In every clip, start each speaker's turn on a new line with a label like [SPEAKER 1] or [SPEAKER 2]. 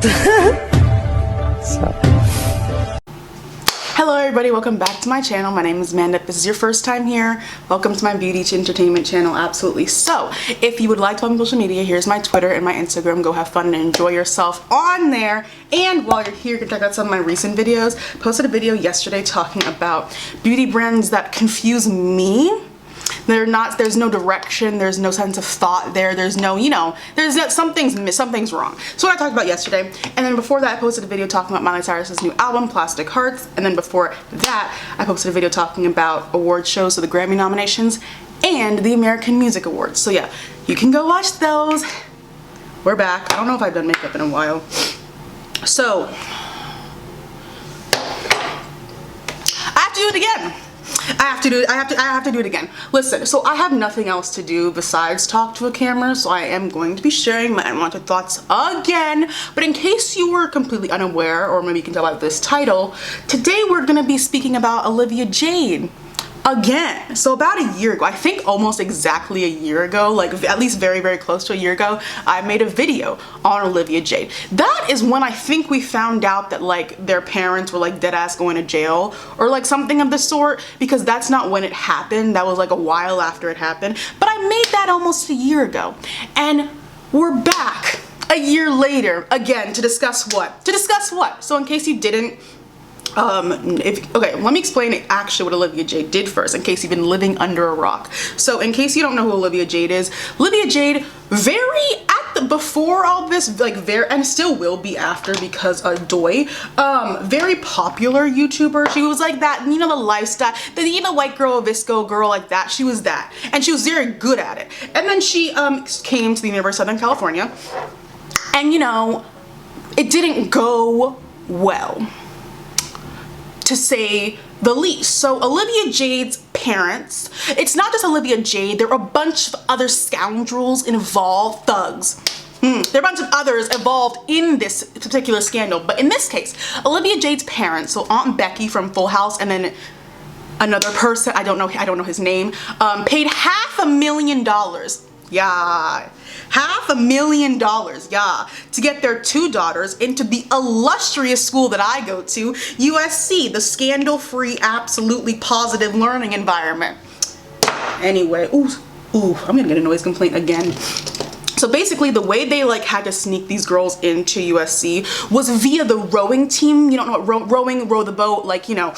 [SPEAKER 1] Hello everybody, welcome back to my channel. My name is Amanda. If this is your first time here, welcome to my beauty entertainment channel. Absolutely. So if you would like to follow me on social media, here's my Twitter and my Instagram. Go have fun and enjoy yourself on there. And while you're here, you can check out some of my recent videos. Posted a video yesterday talking about beauty brands that confuse me. There's no direction, there's no sense of thought there, there's no, something's wrong. So what I talked about yesterday, and then before that I posted a video talking about Miley Cyrus's new album, Plastic Hearts, and then before that I posted a video talking about award shows, so the Grammy nominations, and the American Music Awards. So yeah, you can go watch those. We're back. I don't know if I've done makeup in a while. So, I have to do it again. I have to do it again. Listen, so I have nothing else to do besides talk to a camera, so I am going to be sharing my unwanted thoughts again. But in case you were completely unaware, or maybe you can tell by this title, today we're going to be speaking about Olivia Jade. Again. So about a year ago, I think almost exactly a year ago, like at least very, very close to a year ago, I made a video on Olivia Jade. That is when I think we found out that like their parents were like dead ass going to jail or like something of the sort, because that's not when it happened. That was like a while after it happened. But I made that almost a year ago. And we're back a year later again to discuss what? To discuss what? So in case you didn't, okay, let me explain actually what Olivia Jade did first, in case you've been living under a rock. So in case you don't know who Olivia Jade is, Olivia Jade, before all this, like and still will be after, because Doy, very popular YouTuber. She was like that, you know, the lifestyle, the white girl, visco girl, like that. She was that, and she was very good at it. And then she came to the University of Southern California, and you know, it didn't go well, to say the least. So Olivia Jade's parents, it's not just Olivia Jade, there are a bunch of other scoundrels involved, thugs. There are a bunch of others involved in this particular scandal, but in this case, Olivia Jade's parents, so Aunt Becky from Full House, and then another person, I don't know his name, paid $500,000. Yeah, $500,000, yeah, to get their two daughters into the illustrious school that I go to, USC, the scandal-free, absolutely positive learning environment. Anyway, ooh, I'm gonna get a noise complaint again. So basically the way they like had to sneak these girls into USC was via the rowing team. You don't know what rowing, row the boat, like, you know,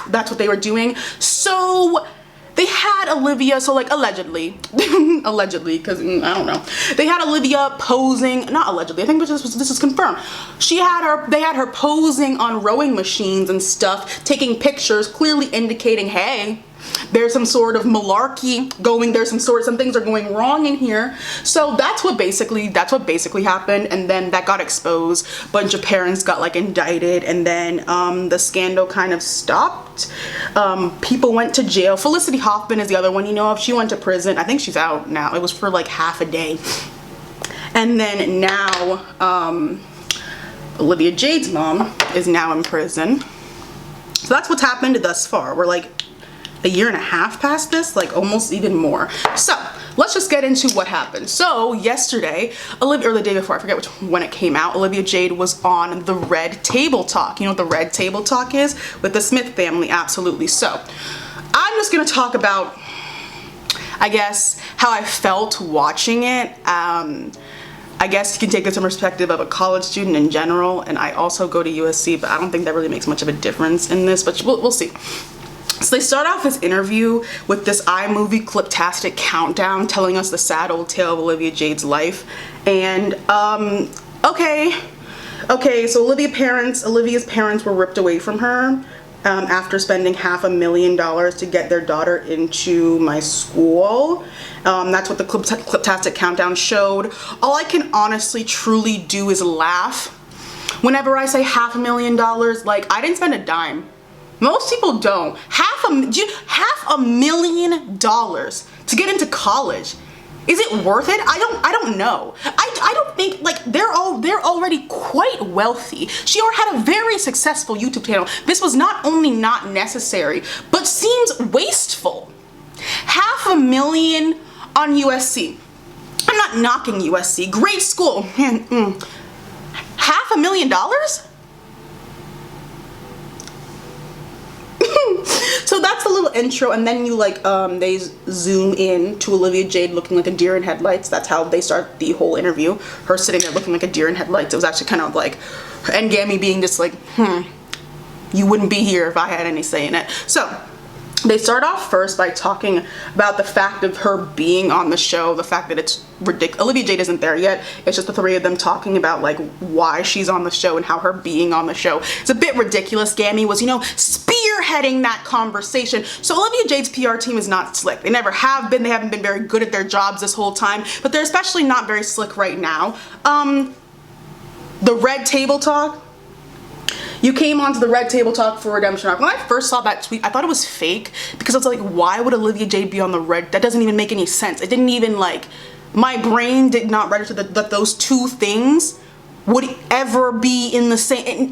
[SPEAKER 1] that's what they were doing. So they had Olivia, so like allegedly, because I don't know. They had Olivia posing, not allegedly, I think this is confirmed. They had her posing on rowing machines and stuff, taking pictures, clearly indicating, hey, there's some sort of malarkey going, some things are going wrong in here. So that's what basically happened, and then that got exposed. A bunch of parents got like indicted, and then the scandal kind of stopped. People went to jail. Felicity Hoffman is the other one you know of. She went to prison. I think she's out now. It was for like half a day. And then now Olivia Jade's mom is now in prison. So that's what's happened thus far. We're like a year and a half past this, like almost even more. So let's just get into what happened. So yesterday, or the day before, I forget when it came out, Olivia Jade was on the Red Table Talk. You know what the Red Table Talk is? With the Smith family, absolutely. So I'm just gonna talk about, I guess, how I felt watching it. I guess you can take this from perspective of a college student in general, and I also go to USC, but I don't think that really makes much of a difference in this, but we'll see. So they start off this interview with this iMovie clip-tastic countdown telling us the sad old tale of Olivia Jade's life. And okay, so Olivia's parents were ripped away from her after spending $500,000 to get their daughter into my school. That's what the clip-tastic countdown showed. All I can honestly truly do is laugh whenever I say $500,000. Like, I didn't spend a dime. Most people don't. $500,000 to get into college. Is it worth it? I don't know. I don't think, like, they're already quite wealthy. She already had a very successful YouTube channel. This was not only not necessary, but seems wasteful. $500,000 on USC. I'm not knocking USC. Great school. $500,000 $500,000? So that's a little intro, and then you like they zoom in to Olivia Jade looking like a deer in headlights. That's how they start the whole interview, her sitting there looking like a deer in headlights. It was actually kind of like and Gammy being just like, you wouldn't be here if I had any say in it. So they start off first by talking about the fact of her being on the show, the fact that it's ridiculous. Olivia Jade isn't there yet. It's just the three of them talking about like why she's on the show and how her being on the show. It's a bit ridiculous. Gammy was, you know, spearheading that conversation. So Olivia Jade's PR team is not slick. They never have been. They haven't been very good at their jobs this whole time, but they're especially not very slick right now. The red table talk. You came onto the red table talk for redemption arc. When I first saw that tweet, I thought it was fake because I was like, why would Olivia Jade be on the red? That doesn't even make any sense. It didn't even like, my brain did not register that those two things would ever be in the same,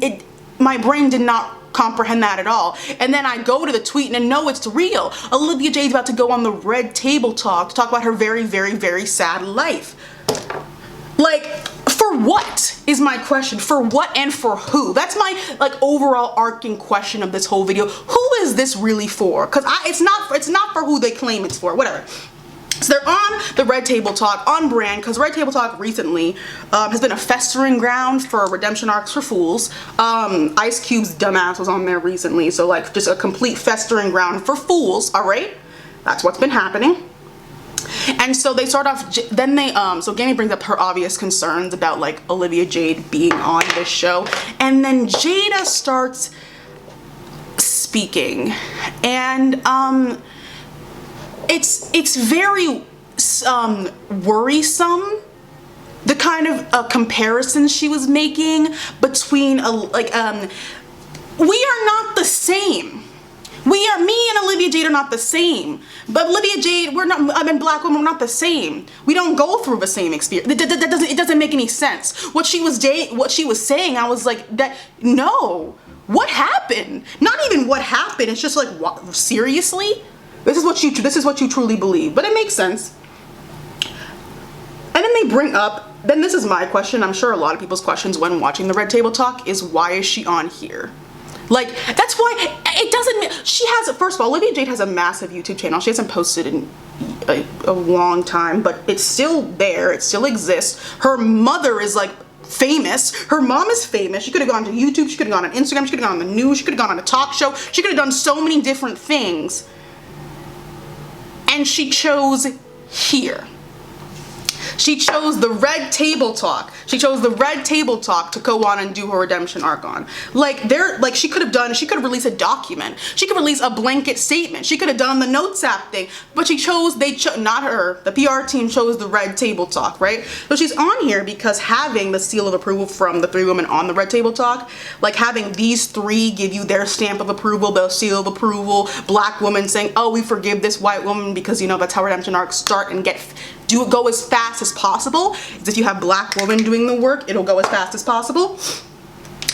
[SPEAKER 1] my brain did not comprehend that at all. And then I go to the tweet and no, it's real. Olivia Jade's about to go on the red table talk to talk about her very, very, very sad life. Like, for what is my question? For what and for who? That's my like overall arcing question of this whole video. Who is this really for? Because it's not for who they claim it's for. Whatever. So they're on the Red Table Talk, on brand, because Red Table Talk recently has been a festering ground for redemption arcs for fools. Ice Cube's dumbass was on there recently, so like just a complete festering ground for fools. All right, that's what's been happening. And so they start off, then they, so Gammy brings up her obvious concerns about like Olivia Jade being on this show. And then Jada starts speaking. And it's very worrisome, the kind of comparisons she was making between, we are not the same. Me and Olivia Jade are not the same. But Olivia Jade, black women, we're not the same. We don't go through the same experience. It doesn't make any sense. What she was saying, I was like, no. What happened? Not even what happened. It's just like, what, seriously? This is what you truly believe. But it makes sense. And then they bring up, then this is my question. I'm sure a lot of people's questions when watching the Red Table Talk is, why is she on here? Like, that's why it doesn't, she has, first of all, Olivia Jade has a massive YouTube channel. She hasn't posted in a long time, but it's still there. It still exists. Her mother is like famous. Her mom is famous. She could have gone to YouTube. She could have gone on Instagram. She could have gone on the news. She could have gone on a talk show. She could have done so many different things. And she chose here. She chose the Red Table Talk. She chose the Red Table Talk to go on and do her redemption arc on. She could have released a document. She could release a blanket statement. She could have done the notes app thing. But not her, the PR team chose the Red Table Talk, right? So she's on here because having the seal of approval from the three women on the Red Table Talk, like having these three give you their stamp of approval, their seal of approval, black women saying, oh, we forgive this white woman because, you know, that's how redemption arcs start and go as fast as possible. If you have black women doing the work, it'll go as fast as possible.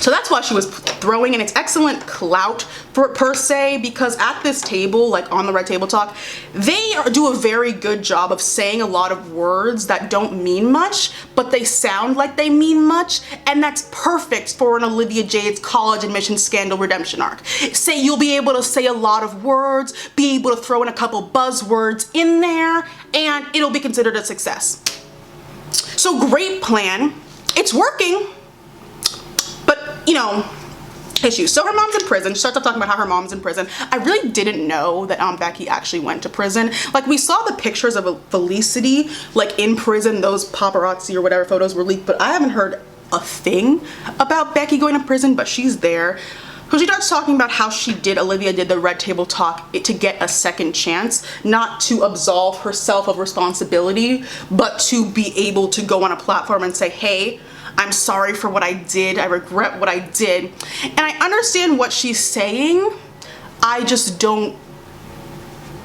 [SPEAKER 1] So that's why she was throwing in. It's excellent clout per se, because at this table, like on the Red Table Talk, they do a very good job of saying a lot of words that don't mean much, but they sound like they mean much, and that's perfect for an Olivia Jade's college admission scandal redemption arc. You'll be able to say a lot of words, be able to throw in a couple buzzwords in there, and it'll be considered a success. So great plan. It's working. But, you know, issues. So her mom's in prison. She starts off talking about how her mom's in prison. I really didn't know that Becky actually went to prison. Like, we saw the pictures of Felicity, like, in prison. Those paparazzi or whatever photos were leaked. But I haven't heard a thing about Becky going to prison, but she's there. So she starts talking about how Olivia did the Red Table Talk to get a second chance, not to absolve herself of responsibility, but to be able to go on a platform and say, hey, I'm sorry for what I did. I regret what I did. And I understand what she's saying. I just don't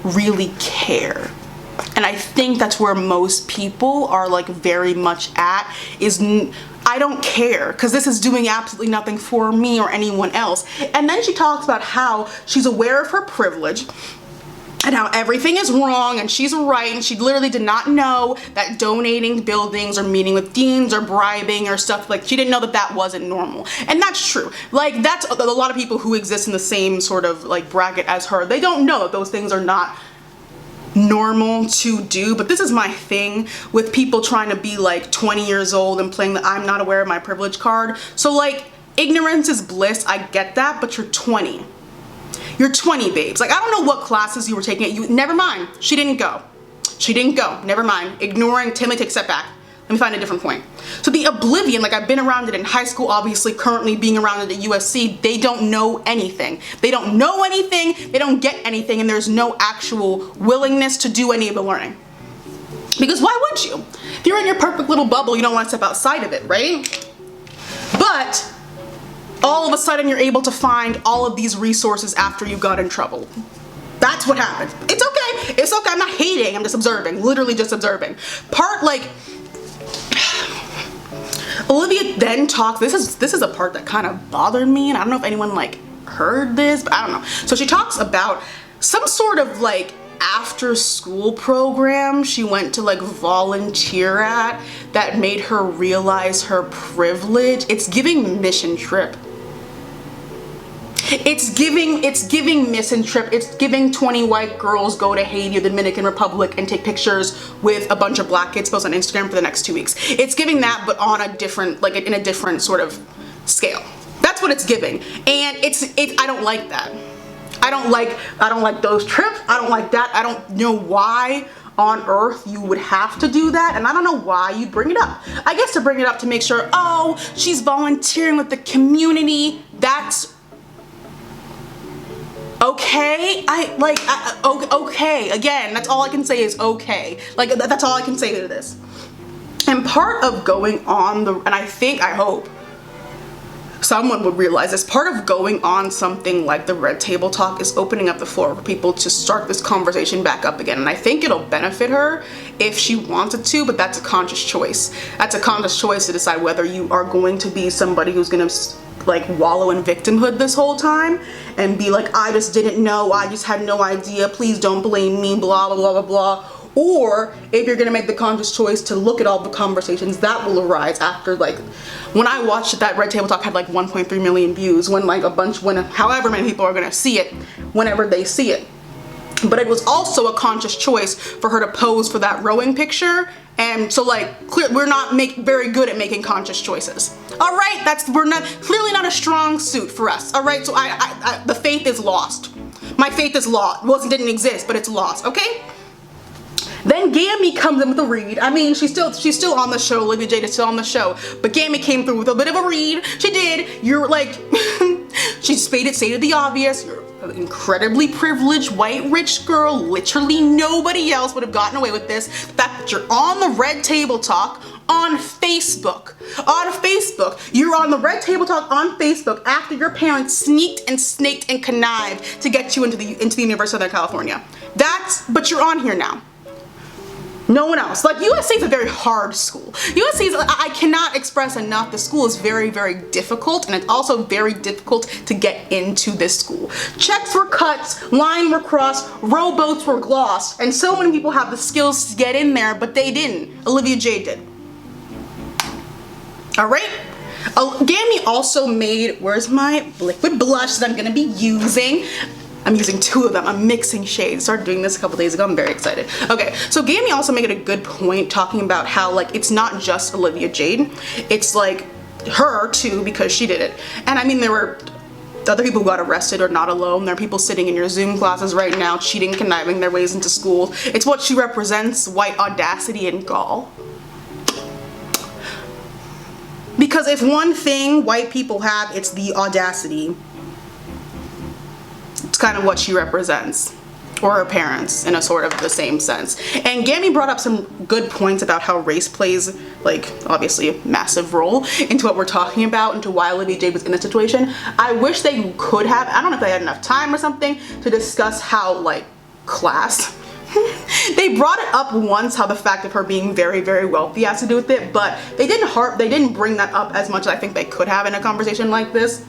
[SPEAKER 1] really care. And I think that's where most people are like very much at, is I don't care because this is doing absolutely nothing for me or anyone else. And then she talks about how she's aware of her privilege. and how everything is wrong and she's right, and she literally did not know that donating buildings or meeting with deans or bribing or stuff, like she didn't know that that wasn't normal. And that's true. Like that's a lot of people who exist in the same sort of like bracket as her. They don't know that those things are not normal to do. But this is my thing with people trying to be like 20 years old and playing the I'm not aware of my privilege card. So like ignorance is bliss, I get that, but you're 20. You're 20, babes. Like, I don't know what classes you were taking. Never mind. She didn't go. She didn't go. Never mind. Ignoring. Timmy, take a step back. Let me find a different point. So the oblivion, like I've been around it in high school, obviously currently being around it at USC, they don't know anything. They don't know anything. They don't get anything. And there's no actual willingness to do any of the learning. Because why would you? If you're in your perfect little bubble, you don't want to step outside of it, right? But all of a sudden you're able to find all of these resources after you got in trouble. That's what happened. It's okay. It's okay. I'm not hating. I'm just observing. Literally just observing. Olivia then talks. This is a part that kind of bothered me, and I don't know if anyone like heard this, but I don't know. So she talks about some sort of like after school program she went to like volunteer at that made her realize her privilege. It's giving mission trip. It's giving mission trip. It's giving 20 white girls go to Haiti or the Dominican Republic and take pictures with a bunch of black kids, post on Instagram for the next 2 weeks. It's giving that, but on a different, like in a different sort of scale. That's what it's giving. And I don't like that. I don't like those trips. I don't like that. I don't know why on earth you would have to do that, and I don't know why you bring it up. I guess to bring it up to make sure, oh, she's volunteering with the community. That's okay. Okay. Again, that's all I can say is okay. Like that's all I can say to this. And part of going on and I hope someone would realize this, part of going on something like the Red Table Talk is opening up the floor for people to start this conversation back up again. And I think it'll benefit her if she wanted to, but that's a conscious choice. That's a conscious choice to decide whether you are going to be somebody who's gonna like wallow in victimhood this whole time and be like, I just didn't know, I just had no idea, please don't blame me, blah blah blah blah blah. Or if you're gonna make the conscious choice to look at all the conversations that will arise after, like when I watched that Red Table Talk had like 1.3 million views, when like however many people are gonna see it whenever they see it. But it was also a conscious choice for her to pose for that rowing picture. And so like we're not very good at making conscious choices. All right, we're clearly not a strong suit for us. All right, so the faith is lost. My faith is lost. Well, it didn't exist, but it's lost. Okay. Then Gammy comes in with a read. I mean, she's still on the show. Olivia Jade is still on the show, but Gammy came through with a bit of a read. She did. You're like, she stated the obvious. You're an incredibly privileged white rich girl. Literally nobody else would have gotten away with this. The fact that you're on the Red Table Talk on Facebook. On Facebook. You're on the Red Table Talk on Facebook after your parents sneaked and snaked and connived to get you into the University of Southern California. But you're on here now. No one else. Like USC is a very hard school. USC is, I cannot express enough, the school is very, very difficult, and it's also very difficult to get into this school. Checks were cut, lines were crossed, rowboats were glossed, and so many people have the skills to get in there, but they didn't. Olivia Jade did. All right? Gammy also made, where's my liquid blush that I'm gonna be using? I'm using 2 of them. I'm mixing shades. Started doing this a couple days ago. I'm very excited. Okay, so Gammy also made a good point talking about how like it's not just Olivia Jade. It's like her too, because she did it. And I mean, there were other people who got arrested or not alone. There are people sitting in your Zoom classes right now cheating, conniving their ways into school. It's what she represents, white audacity and gall. Because if one thing white people have, it's the audacity. It's kind of what she represents, or her parents in a sort of the same sense. And Gammy brought up some good points about how race plays, like, obviously a massive role into what we're talking about, into why Olivia Jade was in this situation. I wish they could have, I don't know if they had enough time or something, to discuss how, like, class. They brought it up once, how the fact of her being very, very wealthy has to do with it, but they didn't bring that up as much as I think they could have in a conversation like this.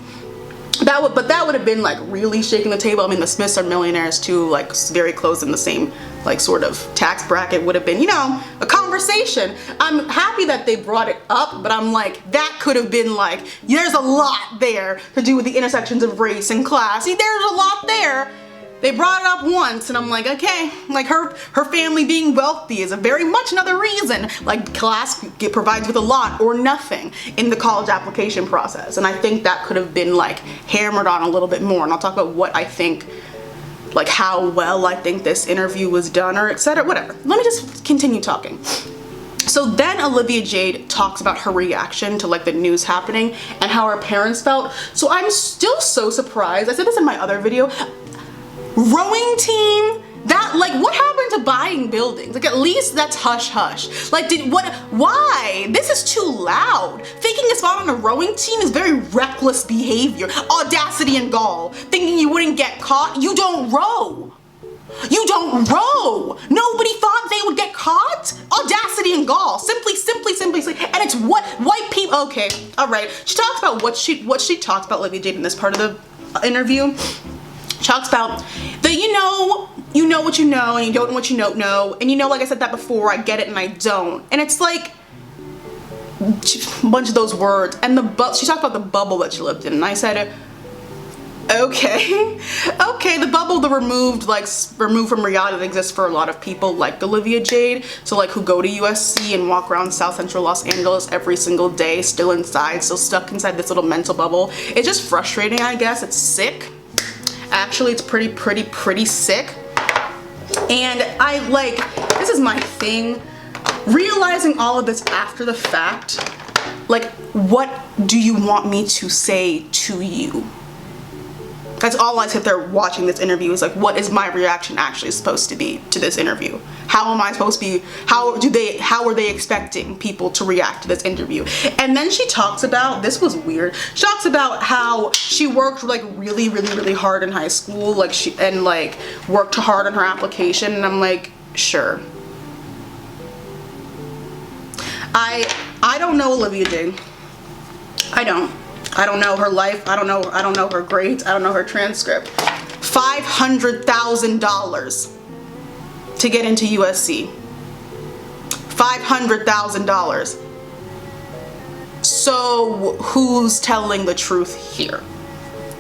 [SPEAKER 1] that would have been like really shaking the table. I mean, the Smiths are millionaires too, like very close in the same like sort of tax bracket. Would have been, you know, a conversation. I'm happy that they brought it up, but I'm like, that could have been like, there's a lot there to do with the intersections of race and class. See, there's a lot there. They brought it up once and I'm like, okay, like her family being wealthy is a very much another reason. Like class provides with a lot or nothing in the college application process. And I think that could have been like hammered on a little bit more. And I'll talk about what I think, like how well I think this interview was done or etc. Whatever. Let me just continue talking. So then Olivia Jade talks about her reaction to like the news happening and how her parents felt. So I'm still so surprised. I said this in my other video. Rowing team, that like what happened to buying buildings? Like at least that's hush hush. Like why? This is too loud. Faking a spot on a rowing team is very reckless behavior. Audacity and gall. Thinking you wouldn't get caught. You don't row. You don't row. Nobody thought they would get caught. Audacity and gall. Simply. And it's what white people. Okay, all right. She talks about what she talks about Olivia Jade in this part of the interview. Talks about that you know what you know and you don't know what you don't know, and you know, like I said that before, I get it and I don't, and it's like a bunch of those words. And she talked about the bubble that she lived in, and I said, okay, the bubble, the removed from reality that exists for a lot of people like Olivia Jade, so like who go to USC and walk around South Central Los Angeles every single day, still inside, still stuck inside this little mental bubble. It's just frustrating, I guess. It's sick. Actually, it's pretty sick. And I like, this is my thing, realizing all of this after the fact, like, what do you want me to say to you? That's all I sit there watching this interview is like, what is my reaction actually supposed to be to this interview? How am I supposed to be, how are they expecting people to react to this interview? And then she talks about, this was weird, she talks about how she worked like really hard in high school, like worked hard on her application, and I'm like, sure. I don't know Olivia Jade. I don't know her life. I don't know her grades. I don't know her transcript. $500,000 to get into USC. $500,000. So who's telling the truth here?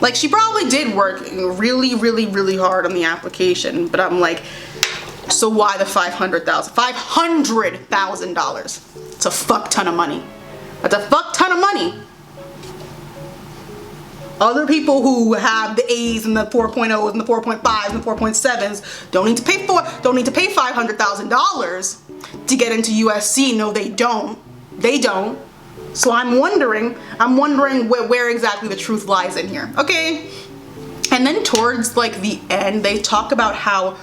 [SPEAKER 1] Like, she probably did work really hard on the application, but I'm like, so why the $500,000? $500,000. It's a fuck ton of money. That's a fuck ton of money. Other people who have the A's and the 4.0s and the 4.5s and the 4.7s don't need to pay $500,000 to get into USC. No, they don't. They don't. So I'm wondering where exactly the truth lies in here. Okay. And then towards like the end, they talk about how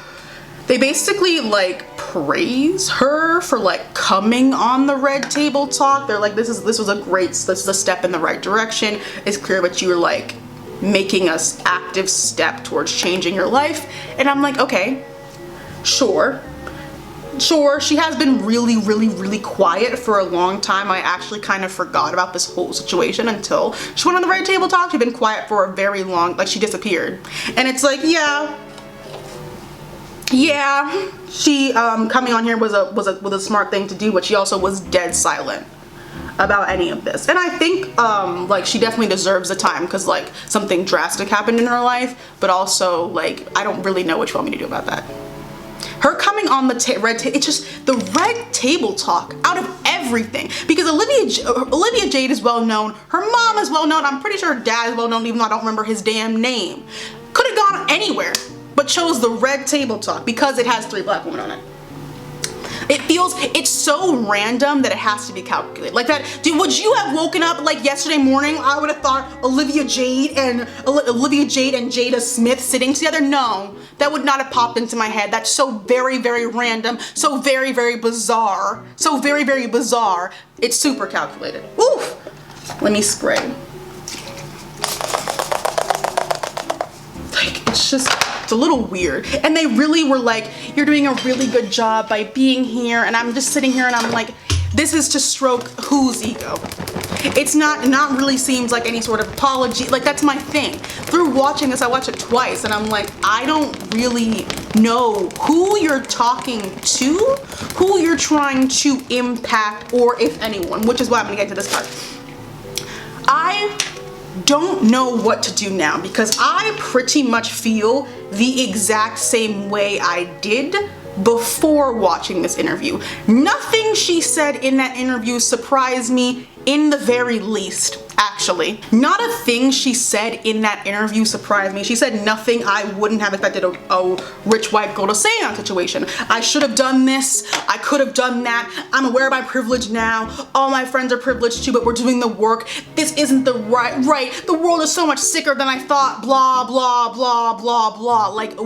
[SPEAKER 1] they basically like praise her for like coming on the red table talk. They're like, this is a step in the right direction. It's clear that you're like making an active step towards changing your life. And I'm like, okay, sure. She has been really quiet for a long time. I actually kind of forgot about this whole situation until she went on the red table talk. She'd been quiet for a very long, like she disappeared. And it's like, yeah, she coming on here was a smart thing to do, but she also was dead silent about any of this. And I think like she definitely deserves the time because like something drastic happened in her life, but also like I don't really know what you want me to do about that. Her coming on the red table, it's just the red table talk out of everything, because Olivia Jade is well known, her mom is well known, I'm pretty sure her dad is well known, even though I don't remember his damn name. Could have gone anywhere, but chose the red table talk because it has 3 black women on it. It's so random that it has to be calculated. Like that, dude, would you have woken up like yesterday morning? I would have thought Olivia Jade and Jada Smith sitting together. No, that would not have popped into my head. That's so very random, so very bizarre, so very bizarre. It's super calculated. Oof. Let me spray. Like, it's a little weird. And they really were like, you're doing a really good job by being here. And I'm just sitting here and I'm like, this is to stroke whose ego? It's not really seems like any sort of apology. Like, that's my thing. Through watching this, I watched it twice, and I'm like, I don't really know who you're talking to, who you're trying to impact, or if anyone, which is why I'm gonna get to this part. I don't know what to do now, because I pretty much feel the exact same way I did before watching this interview. Nothing she said in that interview surprised me in the very least, actually. Not a thing she said in that interview surprised me. She said nothing I wouldn't have expected a rich white girl to say in that situation. I should have done this, I could have done that, I'm aware of my privilege now, all my friends are privileged too, but we're doing the work, this isn't the right, the world is so much sicker than I thought, blah, blah, blah, blah, blah. Like,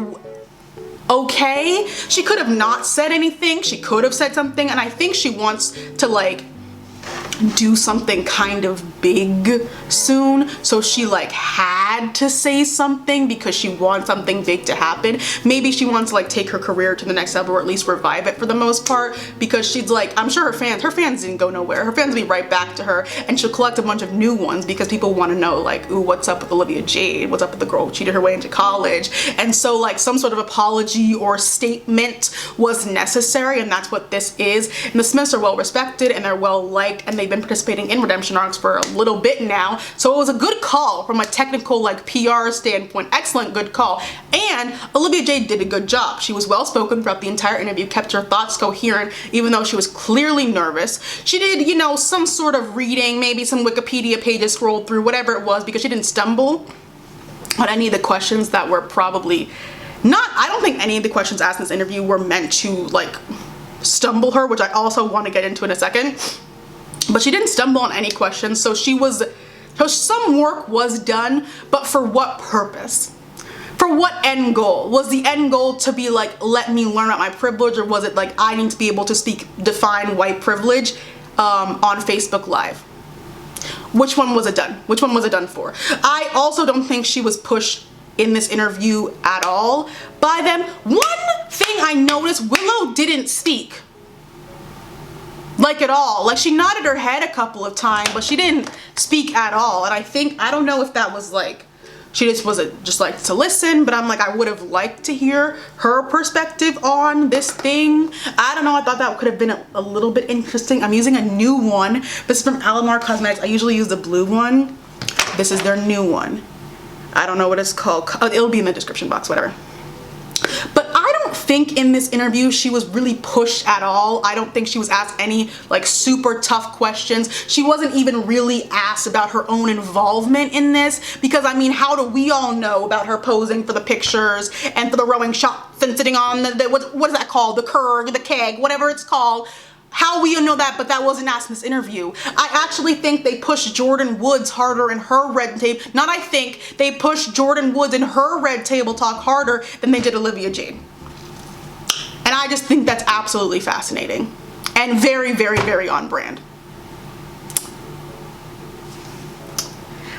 [SPEAKER 1] okay, she could have not said anything, she could have said something, and I think she wants to like do something kind of big soon, so she like had to say something because she wants something big to happen. Maybe she wants to like take her career to the next level, or at least revive it for the most part, because she's like, I'm sure her fans didn't go nowhere. Her fans will be right back to her, and she'll collect a bunch of new ones because people want to know like, ooh, what's up with Olivia Jade? What's up with the girl who cheated her way into college? And so like some sort of apology or statement was necessary, and that's what this is. And the Smiths are well respected and they're well liked, and they've been participating in redemption arcs for a little bit now, so it was a good call from a technical like PR standpoint. Excellent, good call. And Olivia Jade did a good job. She was well spoken throughout the entire interview, kept her thoughts coherent even though she was clearly nervous. She did, you know, some sort of reading, maybe some Wikipedia pages scrolled through, whatever it was, because she didn't stumble on any of the questions that were probably not, I don't think any of the questions asked in this interview were meant to like stumble her, which I also want to get into in a second. But she didn't stumble on any questions, so some work was done, but for what purpose? For what end goal? Was the end goal to be like, let me learn about my privilege, or was it like, I need to be able to define white privilege on Facebook Live? Which one was it done? Which one was it done for? I also don't think she was pushed in this interview at all by them. One thing I noticed, Willow didn't speak. Like at all. Like, she nodded her head a couple of times, but she didn't speak at all. And I don't know if that was like, she just wasn't just like to listen, but I'm like, I would have liked to hear her perspective on this thing. I don't know, I thought that could have been a little bit interesting. I'm using a new one. This is from Alamar Cosmetics. I usually use the blue one. This is their new one. I don't know what it's called. Oh, it'll be in the description box, whatever. But I don't think in this interview she was really pushed at all. I don't think she was asked any like super tough questions. She wasn't even really asked about her own involvement in this, because I mean, how do we all know about her posing for the pictures and for the rowing shots and sitting on the what is that called? The curve, the keg, whatever it's called. How we know that, but that wasn't asked in this interview. I actually think they pushed Jordan Woods harder in her red table. Not I think, they pushed Jordan Woods in her red table talk harder than they did Olivia Jade. And I just think that's absolutely fascinating and very, very, very on brand.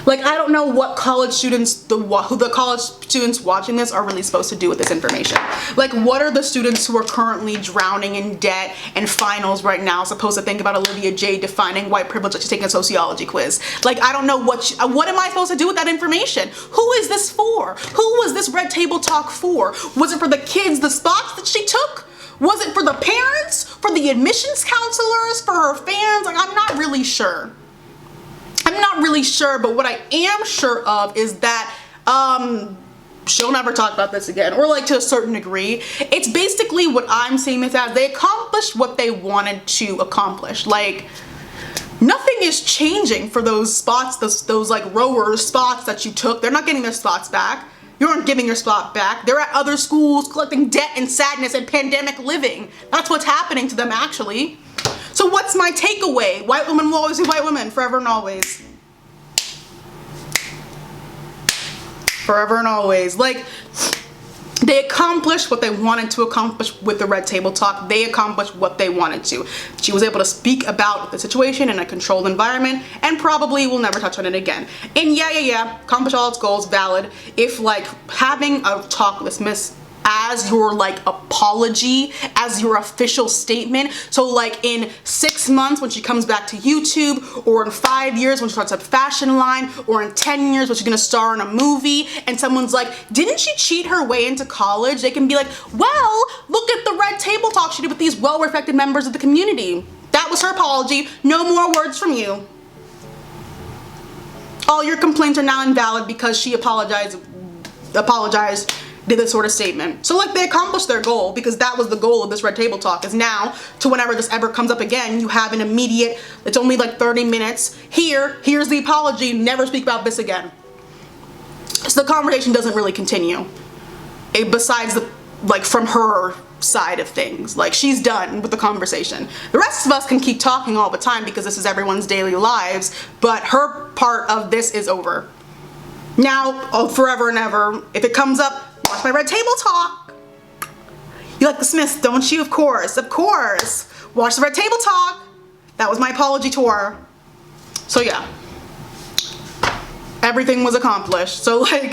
[SPEAKER 1] Like, I don't know what college students, the college students watching this are really supposed to do with this information. Like, what are the students who are currently drowning in debt and finals right now supposed to think about Olivia Jade defining white privilege like she's taking a sociology quiz? Like, I don't know what am I supposed to do with that information? Who is this for? Who was this red table talk for? Was it for the kids, the spots that she took? Was it for the parents? For the admissions counselors? For her fans? Like, I'm not really sure. I'm not really sure, but what I am sure of is that she'll never talk about this again, or like to a certain degree. It's basically what I'm seeing this as. They accomplished what they wanted to accomplish. Like, nothing is changing for those spots, those like rowers spots that you took. They're not getting their spots back. You aren't giving your spot back. They're at other schools collecting debt and sadness and pandemic living. That's what's happening to them, actually. So what's my takeaway? White women will always be white women, forever and always. Forever and always. Like, they accomplished what they wanted to accomplish with the red table talk. They accomplished what they wanted to. She was able to speak about the situation in a controlled environment, and probably will never touch on it again. And yeah, accomplish all its goals, valid. If like having a talk with Miss as your like apology, as your official statement. So like in 6 months when she comes back to YouTube, or in 5 years when she starts a fashion line, or in 10 years when she's gonna star in a movie, and someone's like, didn't she cheat her way into college? They can be like, well, look at the red table talk she did with these well-respected members of the community. That was her apology. No more words from you. All your complaints are now invalid because she apologized, did this sort of statement. So like they accomplished their goal, because that was the goal of this red table talk, is now to whenever this ever comes up again, you have an immediate, it's only like 30 minutes. Here's the apology, never speak about this again. So the conversation doesn't really continue. Besides the, like from her side of things, like she's done with the conversation. The rest of us can keep talking all the time because this is everyone's daily lives, but her part of this is over. Now, oh, forever and ever, if it comes up, watch my red table talk. You like the Smiths, don't you? Of course, of course. Watch the red table talk. That was my apology to her. So yeah, everything was accomplished. So like,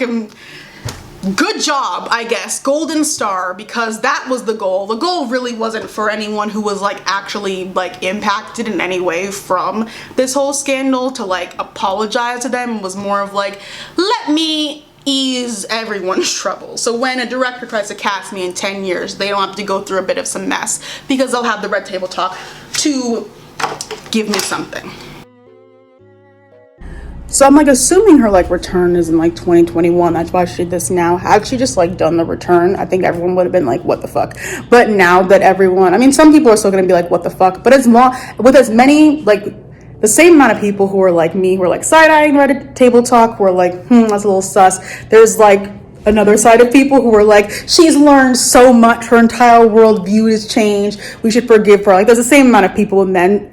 [SPEAKER 1] good job, I guess, golden star, because that was the goal. The goal really wasn't for anyone who was like actually like impacted in any way from this whole scandal to like apologize to them. It was more of like, let me ease everyone's trouble. So when a director tries to cast me in 10 years, they don't have to go through a bit of some mess, because they'll have the red table talk to give me something. So I'm like assuming her like return is in like 2021. That's why she did this now. Had she just like done the return, I think everyone would have been like, what the fuck? But now that everyone, I mean, some people are still gonna be like, what the fuck? But as long, with as many, like the same amount of people who are like me, who are like side-eyeing Reddit table talk, who are like, that's a little sus. There's like another side of people who are like, she's learned so much, her entire worldview has changed, we should forgive her. Like there's the same amount of people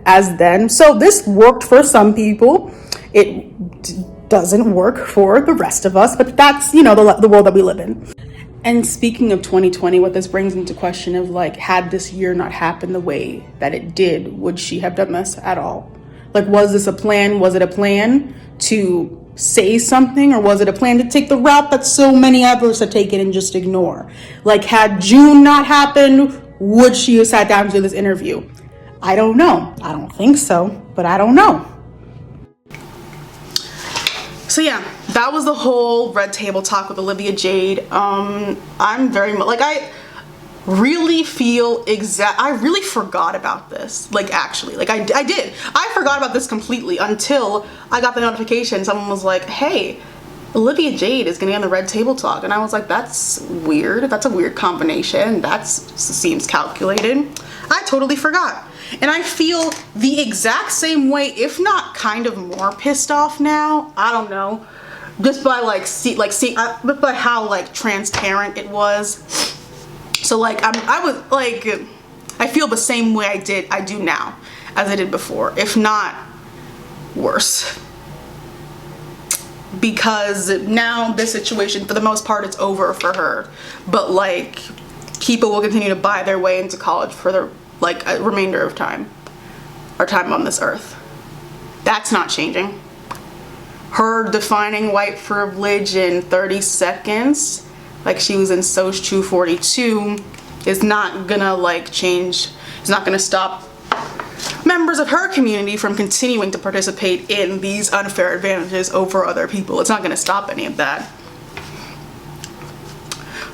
[SPEAKER 1] as then. So this worked for some people. It doesn't work for the rest of us, but that's, you know, the world that we live in. And speaking of 2020, what this brings into question of like, had this year not happened the way that it did, would she have done this at all? Like, was this a plan? Was it a plan to say something, or was it a plan to take the route that so many others have taken and just ignore? Like, had June not happened, would she have sat down to do this interview? I don't know. I don't think so, but I don't know. So yeah, that was the whole red table talk with Olivia Jade. I'm very much like, I really feel I really forgot about this. Like actually, like I did. I forgot about this completely until I got the notification. Someone was like, hey, Olivia Jade is gonna be on the red table talk. And I was like, that's weird. That's a weird combination. That seems calculated. I totally forgot. And I feel the exact same way, if not kind of more pissed off now. I don't know, just by by how like transparent it was. So like I was like, I feel the same way I do now as I did before, if not worse. Because now this situation, for the most part, it's over for her. But like, people will continue to buy their way into college for the like a remainder of time, our time on this earth. That's not changing. Her defining white privilege in 30 seconds, like she was in Soch 242, is not gonna like change. It's not gonna stop members of her community from continuing to participate in these unfair advantages over other people. It's not gonna stop any of that.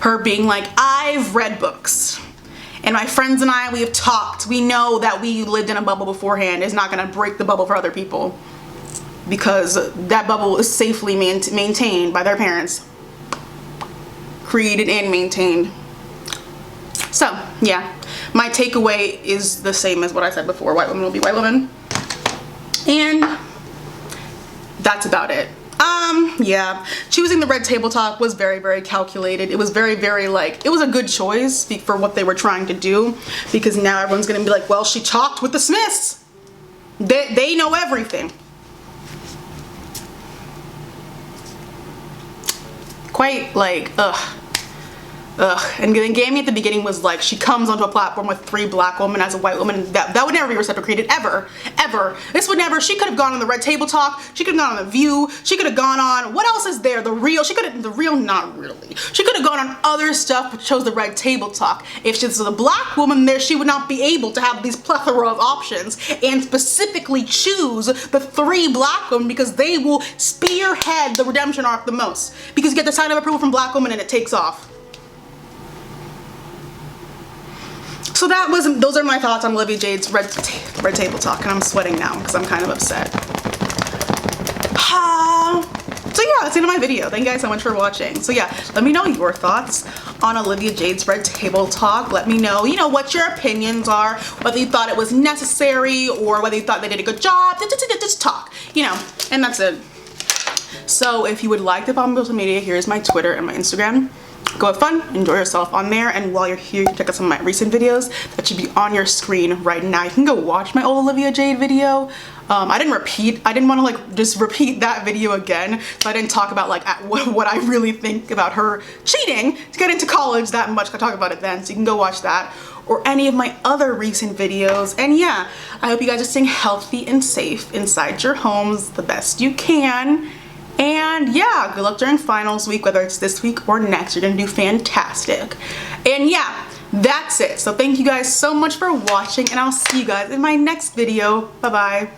[SPEAKER 1] Her being like, I've read books, and my friends and I, we have talked. We know that we lived in a bubble beforehand, is not gonna break the bubble for other people, because that bubble is safely maintained by their parents. Created and maintained. So, yeah. My takeaway is the same as what I said before. White women will be white women. And that's about it. Yeah. Choosing the red table talk was very, very calculated. It was very, very like, it was a good choice for what they were trying to do, because now everyone's gonna be like, well, she talked with the Smiths. They know everything. Quite like, ugh. Ugh. And then Gammy at the beginning was like, she comes onto a platform with 3 black women as a white woman. That would never be reciprocated, ever, ever. This would never. She could have gone on the Red Table Talk. She could have gone on The View. She could have gone on, what else is there? The Real. She could have, The Real, not really. She could have gone on other stuff, but chose the Red Table Talk. If she was a black woman there, she would not be able to have these plethora of options and specifically choose the 3 black women because they will spearhead the redemption arc the most. Because you get the sign of approval from black women and it takes off. So those are my thoughts on Olivia Jade's Red Table Talk, and I'm sweating now because I'm kind of upset. So yeah, that's the end of my video. Thank you guys so much for watching. So yeah, let me know your thoughts on Olivia Jade's Red Table Talk. Let me know, what your opinions are, whether you thought it was necessary or whether you thought they did a good job. Just talk, and that's it. So if you would like to follow me on social media, here's my Twitter and my Instagram. Go have fun, enjoy yourself on there, and while you're here, you can check out some of my recent videos that should be on your screen right now. You can go watch my old Olivia Jade video. I didn't want to just repeat that video again, so I didn't talk about what I really think about her cheating to get into college that much. I talk about it then, so you can go watch that or any of my other recent videos. And yeah, I hope you guys are staying healthy and safe inside your homes the best you can. And yeah, good luck during finals week, whether it's this week or next. You're gonna do fantastic. And yeah, that's it. So thank you guys so much for watching, and I'll see you guys in my next video. Bye bye.